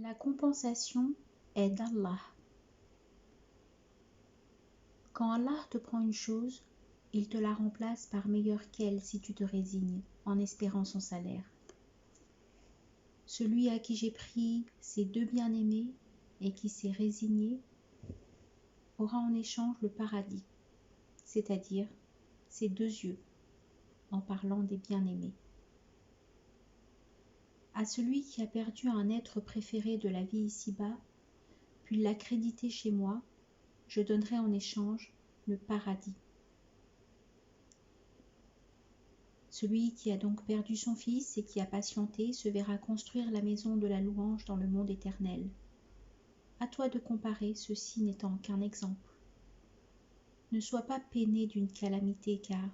La compensation est d'Allah. Quand Allah te prend une chose, il te la remplace par meilleure qu'elle si tu te résignes, en espérant son salaire. Celui à qui j'ai pris ces deux bien-aimés et qui s'est résigné aura en échange le paradis, c'est-à-dire ses deux yeux, en parlant des bien-aimés. À celui qui a perdu un être préféré de la vie ici-bas, puis l'a crédité chez moi, je donnerai en échange le paradis. Celui qui a donc perdu son fils et qui a patienté se verra construire la maison de la louange dans le monde éternel. À toi de comparer, ceci n'étant qu'un exemple. Ne sois pas peiné d'une calamité, car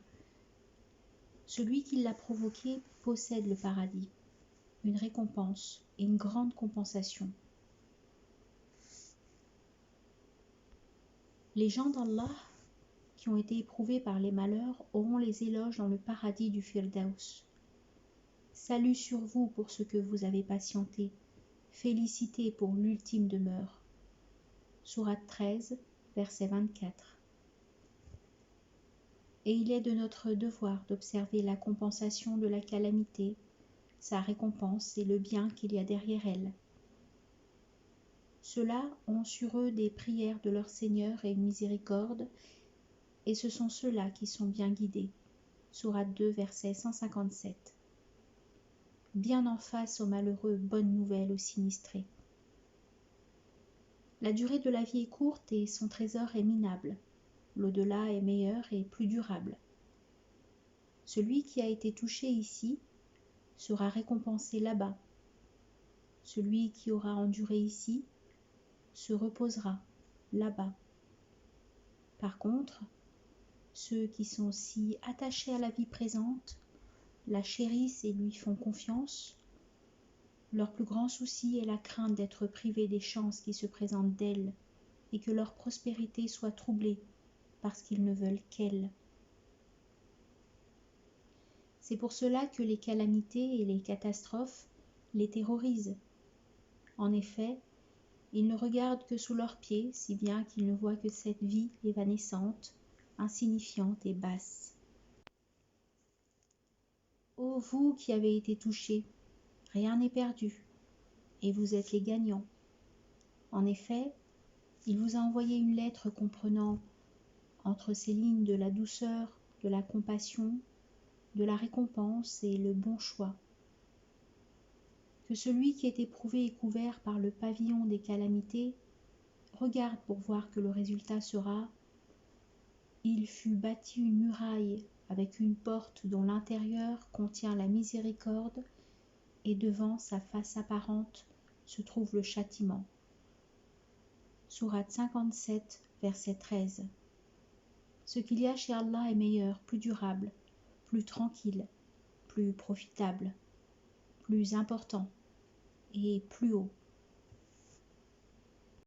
celui qui l'a provoquée possède le paradis, une récompense et une grande compensation. Les gens d'Allah qui ont été éprouvés par les malheurs auront les éloges dans le paradis du Firdaus. Salut sur vous pour ce que vous avez patienté, félicité pour l'ultime demeure. Sourate 13, verset 24. Et il est de notre devoir d'observer la compensation de la calamité, sa récompense et le bien qu'il y a derrière elle. Ceux-là ont sur eux des prières de leur Seigneur et une miséricorde, et ce sont ceux-là qui sont bien guidés. Sourate 2, verset 157. Bien en face aux malheureux, bonne nouvelle aux sinistrés. La durée de la vie est courte et son trésor est minable. L'au-delà est meilleur et plus durable. Celui qui a été touché ici sera récompensé là-bas. Celui qui aura enduré ici se reposera là-bas. Par contre, ceux qui sont si attachés à la vie présente, la chérissent et lui font confiance, leur plus grand souci est la crainte d'être privés des chances qui se présentent d'elle et que leur prospérité soit troublée parce qu'ils ne veulent qu'elle. C'est pour cela que les calamités et les catastrophes les terrorisent. En effet, ils ne regardent que sous leurs pieds, si bien qu'ils ne voient que cette vie évanescente, insignifiante et basse. Ô vous qui avez été touchés, rien n'est perdu, et vous êtes les gagnants. En effet, il vous a envoyé une lettre comprenant, entre ces lignes, de la douceur, de la compassion, de la récompense et le bon choix. Que celui qui est éprouvé et couvert par le pavillon des calamités regarde pour voir que le résultat sera « Il fut bâti une muraille avec une porte dont l'intérieur contient la miséricorde et devant sa face apparente se trouve le châtiment. » Sourate 57, verset 13. Ce qu'il y a chez Allah est meilleur, plus durable, plus tranquille, plus profitable, plus important et plus haut.